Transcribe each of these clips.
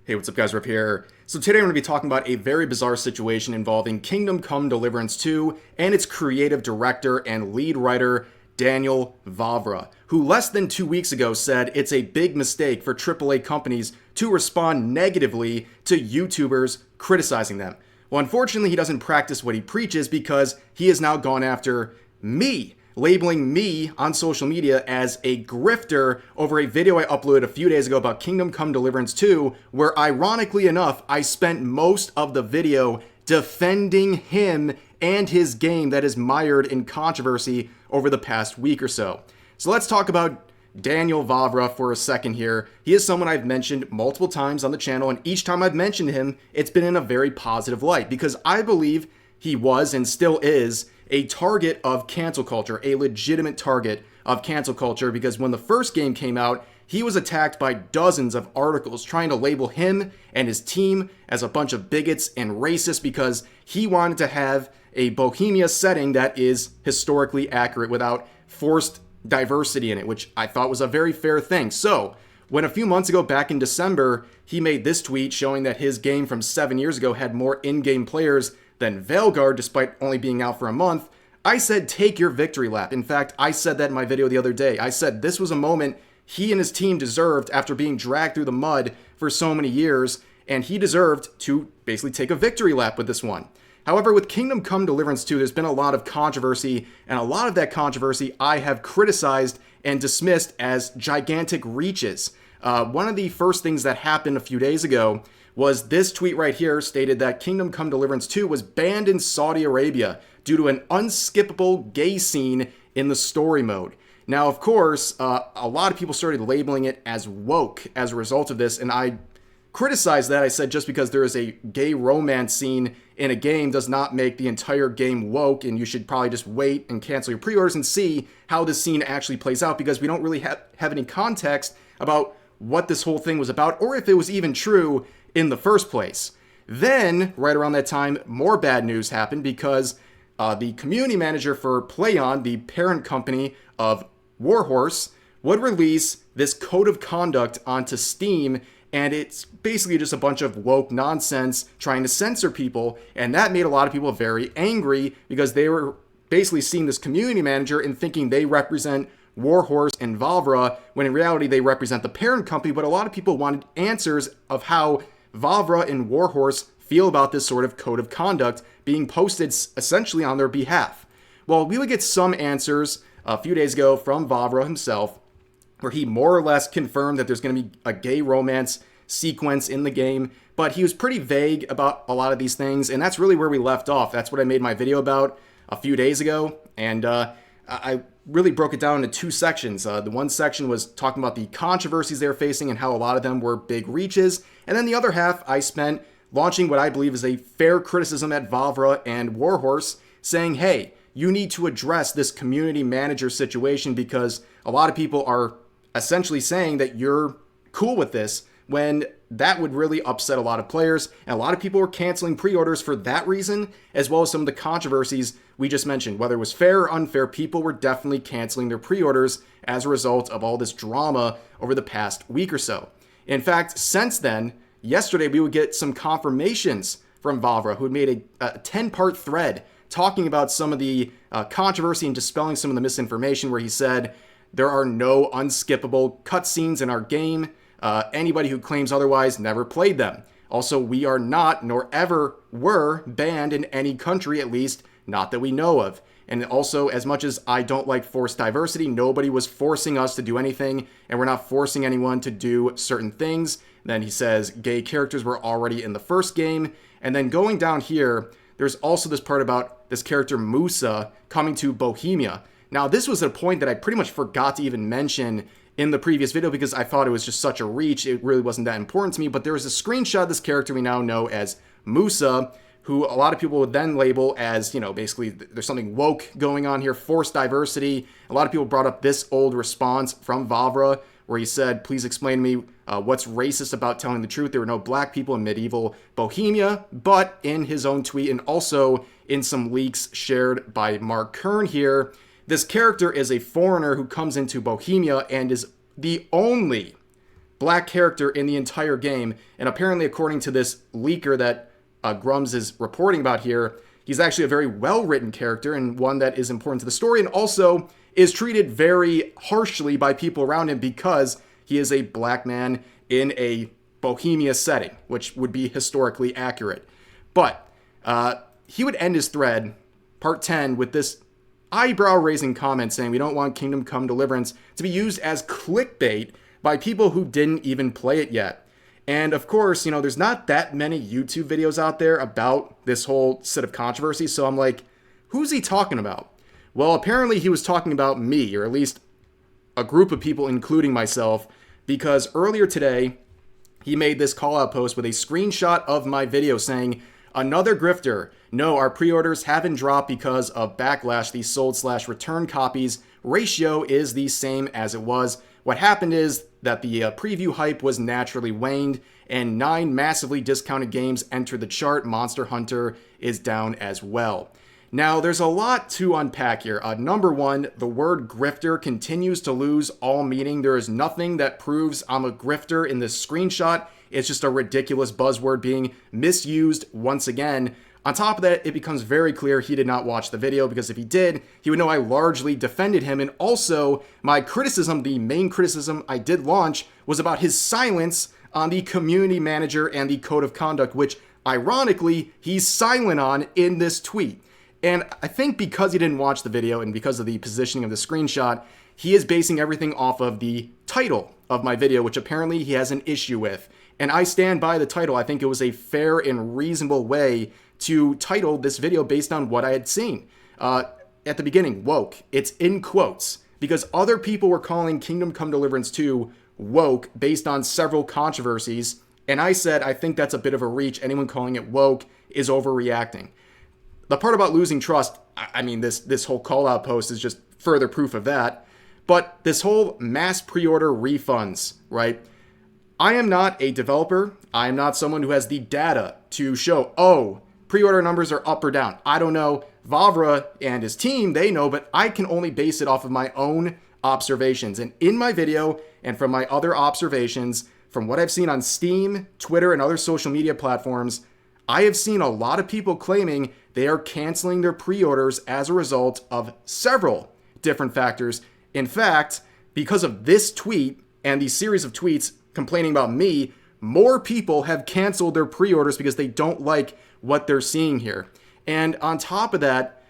Hey, what's up guys, Riff here. So today I'm going to be talking about a very bizarre situation involving Kingdom Come Deliverance 2 and its creative director and lead writer, Daniel Vávra, who less than 2 weeks ago said it's a big mistake for AAA companies to respond negatively to YouTubers criticizing them. Well, unfortunately, he doesn't practice what he preaches because he has now gone after me, labeling me on social media as a grifter over a video I uploaded a few days ago about Kingdom Come Deliverance 2, where ironically enough, I spent most of the video defending him and his game that is mired in controversy over the past week or so. So let's talk about Daniel Vávra for a second here. He is someone I've mentioned multiple times on the channel, and each time I've mentioned him, it's been in a very positive light because I believe he was and still is a target of cancel culture, a legitimate target of cancel culture, because when the first game came out, he was attacked by dozens of articles trying to label him and his team as a bunch of bigots and racists because he wanted to have a Bohemia setting that is historically accurate without forced diversity in it, which I thought was a very fair thing. So when a few months ago, back in December, he made this tweet showing that his game from 7 years ago had more in-game players than Veilguard, despite only being out for a month, I said, take your victory lap. In fact, I said that in my video the other day. I said this was a moment he and his team deserved after being dragged through the mud for so many years, and he deserved to basically take a victory lap with this one. However, with Kingdom Come Deliverance 2, there's been a lot of controversy, and a lot of that controversy I have criticized and dismissed as gigantic reaches. One of the first things that happened a few days ago was this tweet right here stated that Kingdom Come Deliverance 2 was banned in Saudi Arabia due to an unskippable gay scene in the story mode. Now, of course, a lot of people started labeling it as woke as a result of this, and I criticized that. I said just because there is a gay romance scene in a game does not make the entire game woke, and you should probably just wait and cancel your pre-orders and see how this scene actually plays out, because we don't really have any context about what this whole thing was about, or if it was even true in the first place. Then, right around that time, more bad news happened because the community manager for PlayOn, the parent company of Warhorse, would release this code of conduct onto Steam, and it's basically just a bunch of woke nonsense trying to censor people, and that made a lot of people very angry because they were basically seeing this community manager and thinking they represent Warhorse and Vávra, when in reality they represent the parent company. But a lot of people wanted answers of how Vávra and Warhorse feel about this sort of code of conduct being posted essentially on their behalf. Well, we would get some answers a few days ago from Vávra himself, where he more or less confirmed that there's going to be a gay romance sequence in the game, but he was pretty vague about a lot of these things, and that's really where we left off. That's what I made my video about a few days ago, and I really broke it down into two sections. The one section was talking about the controversies they're facing and how a lot of them were big reaches, and then the other half I spent launching what I believe is a fair criticism at Vávra and Warhorse, saying, hey, you need to address this community manager situation because a lot of people are essentially saying that you're cool with this, when that would really upset a lot of players, and a lot of people were canceling pre-orders for that reason, as well as some of the controversies we just mentioned. Whether it was fair or unfair, people were definitely canceling their pre-orders as a result of all this drama over the past week or so. In fact, since then, yesterday we would get some confirmations from Vávra, who had made a 10-part thread talking about some of the controversy and dispelling some of the misinformation, where he said, there are no unskippable cutscenes in our game. Anybody who claims otherwise never played them. Also, we are not, nor ever were, banned in any country, at least not that we know of. And also, as much as I don't like forced diversity, nobody was forcing us to do anything, and we're not forcing anyone to do certain things. Then he says gay characters were already in the first game. And then going down here, there's also this part about this character Musa coming to Bohemia. Now, this was a point that I pretty much forgot to even mention in the previous video because I thought it was just such a reach. It really wasn't that important to me, but there was a screenshot of this character we now know as Musa, who a lot of people would then label as, you know, basically there's something woke going on here, forced diversity. A lot of people brought up this old response from Vávra, where he said, please explain to me what's racist about telling the truth. There were no black people in medieval Bohemia, but in his own tweet and also in some leaks shared by Mark Kern here, this character is a foreigner who comes into Bohemia and is the only black character in the entire game. And apparently, according to this leaker that Grums is reporting about here, he's actually a very well-written character and one that is important to the story, and also is treated very harshly by people around him because he is a black man in a Bohemia setting, which would be historically accurate. But he would end his thread, part 10, with this eyebrow-raising comment saying we don't want Kingdom Come Deliverance to be used as clickbait by people who didn't even play it yet. And of course, there's not that many YouTube videos out there about this whole set of controversy, so I'm like, who's he talking about? Well, apparently he was talking about me, or at least a group of people, including myself, because earlier today, he made this call-out post with a screenshot of my video saying, another grifter. No, our pre-orders haven't dropped because of backlash. The sold/return copies ratio is the same as it was. What happened is that the preview hype was naturally waned, and 9 massively discounted games entered the chart. Monster Hunter is down as well. Now, there's a lot to unpack here. Number one, the word grifter continues to lose all meaning. There is nothing that proves I'm a grifter in this screenshot. It's just a ridiculous buzzword being misused once again. On top of that, it becomes very clear he did not watch the video, because if he did, he would know I largely defended him. And also, my criticism, the main criticism I did launch, was about his silence on the community manager and the code of conduct, which, ironically, he's silent on in this tweet. And I think because he didn't watch the video and because of the positioning of the screenshot, he is basing everything off of the title of my video, which apparently he has an issue with. And I stand by the title. I think it was a fair and reasonable way to title this video based on what I had seen. At the beginning, woke. It's in quotes, because other people were calling Kingdom Come Deliverance 2 woke based on several controversies. And I said, I think that's a bit of a reach. Anyone calling it woke is overreacting. The part about losing trust, I mean, this whole call-out post is just further proof of that. But this whole mass pre-order refunds, right? I am not a developer. I am not someone who has the data to show, oh, pre-order numbers are up or down. I don't know. Vávra and his team, they know, but I can only base it off of my own observations. And in my video and from my other observations, from what I've seen on Steam, Twitter, and other social media platforms, I have seen a lot of people claiming they are canceling their pre-orders as a result of several different factors. In fact, because of this tweet and the series of tweets complaining about me, more people have canceled their pre-orders because they don't like what they're seeing here. And on top of that,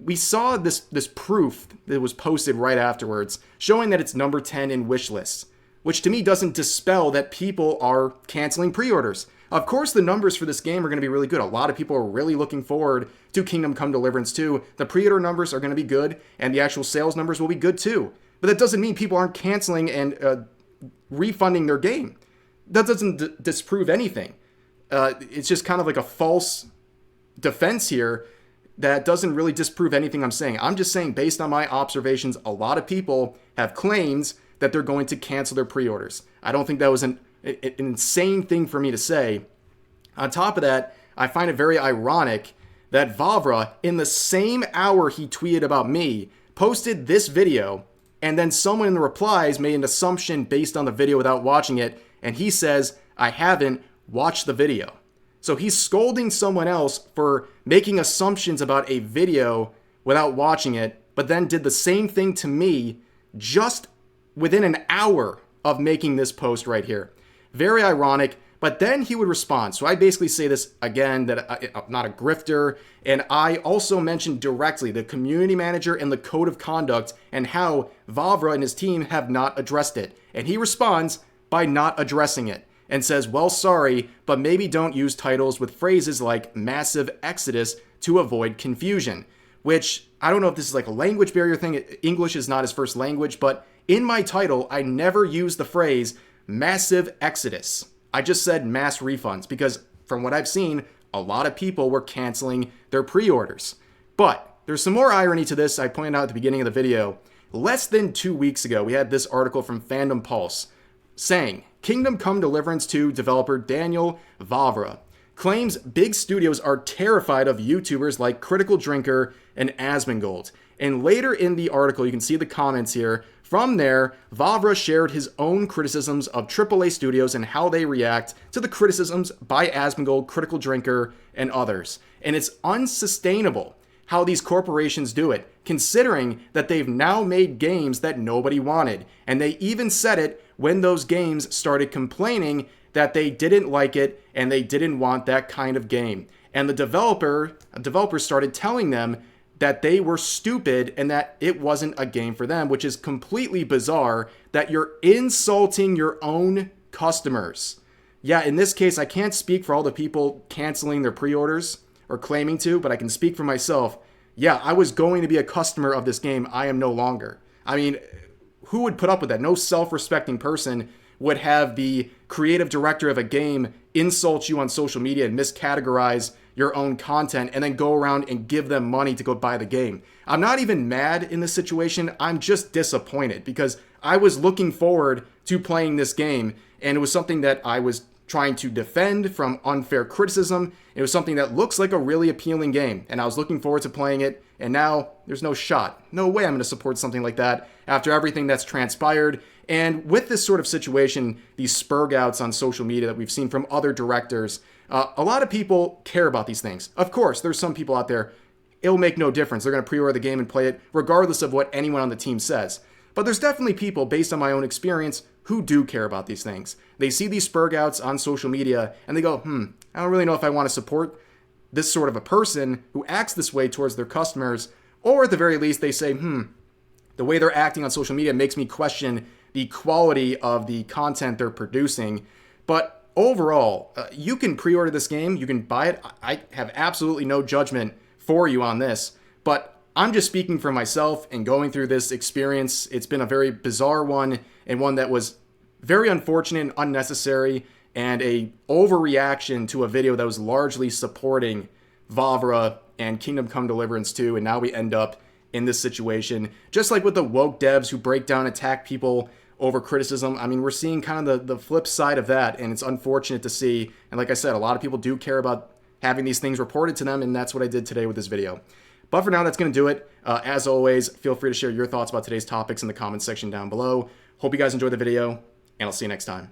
we saw this proof that was posted right afterwards showing that it's number 10 in wish lists, which to me doesn't dispel that people are canceling pre-orders. Of course, the numbers for this game are going to be really good. A lot of people are really looking forward to Kingdom Come Deliverance 2. The pre-order numbers are going to be good, and the actual sales numbers will be good too. But that doesn't mean people aren't canceling and refunding their game. That doesn't disprove anything. It's just kind of like a false defense here that doesn't really disprove anything I'm saying. I'm just saying, based on my observations, a lot of people have claims that they're going to cancel their pre-orders. I don't think that was an insane thing for me to say. On top of that, I find it very ironic that Vávra, in the same hour he tweeted about me, posted this video, and then someone in the replies made an assumption based on the video without watching it, and he says, I haven't watched the video. So he's scolding someone else for making assumptions about a video without watching it, but then did the same thing to me just within an hour of making this post right here. Very ironic, but then he would respond. So I basically say this again, that I'm not a grifter, and I also mentioned directly the community manager and the code of conduct and how Vávra and his team have not addressed it. And he responds by not addressing it and says, well, sorry, but maybe don't use titles with phrases like massive exodus to avoid confusion, which I don't know if this is like a language barrier thing. English is not his first language, but in my title, I never used the phrase massive exodus. I just said mass refunds because from what I've seen, a lot of people were canceling their pre-orders. But there's some more irony to this. I pointed out at the beginning of the video. Less than 2 weeks ago, we had this article from Fandom Pulse saying, Kingdom Come Deliverance 2 developer Daniel Vávra claims big studios are terrified of YouTubers like Critical Drinker and Asmongold. And later in the article, you can see the comments here From there, Vávra shared his own criticisms of AAA studios and how they react to the criticisms by Asmongold, Critical Drinker, and others. And it's unsustainable how these corporations do it, considering that they've now made games that nobody wanted. And they even said it when those games started complaining that they didn't like it and they didn't want that kind of game. And the developers started telling them that they were stupid and that it wasn't a game for them, which is completely bizarre that you're insulting your own customers. Yeah, in this case, I can't speak for all the people canceling their pre-orders or claiming to, but I can speak for myself. Yeah, I was going to be a customer of this game. I am no longer. I mean, who would put up with that? No self-respecting person would have the creative director of a game insult you on social media and miscategorize your own content and then go around and give them money to go buy the game. I'm not even mad in this situation. I'm just disappointed because I was looking forward to playing this game, and it was something that I was trying to defend from unfair criticism. It was something that looks like a really appealing game, and I was looking forward to playing it, and now there's no shot. No way I'm going to support something like that after everything that's transpired. And with this sort of situation, these spurgouts on social media that we've seen from other directors, a lot of people care about these things. Of course, there's some people out there, it'll make no difference. They're going to pre-order the game and play it regardless of what anyone on the team says. But there's definitely people, based on my own experience, who do care about these things. They see these spurgouts on social media and they go, I don't really know if I want to support this sort of a person who acts this way towards their customers. Or at the very least, they say, the way they're acting on social media makes me question the quality of the content they're producing. But overall, you can pre-order this game, you can buy it. I have absolutely no judgment for you on this, but I'm just speaking for myself and going through this experience. It's been a very bizarre one and one that was very unfortunate and unnecessary and a overreaction to a video that was largely supporting Vávra and Kingdom Come Deliverance 2, and now we end up in this situation. Just like with the woke devs who break down, attack people over criticism. I mean, we're seeing kind of the flip side of that, and it's unfortunate to see. And like I said, a lot of people do care about having these things reported to them, and that's what I did today with this video. But for now, that's going to do it. As always, feel free to share your thoughts about today's topics in the comments section down below. Hope you guys enjoyed the video, and I'll see you next time.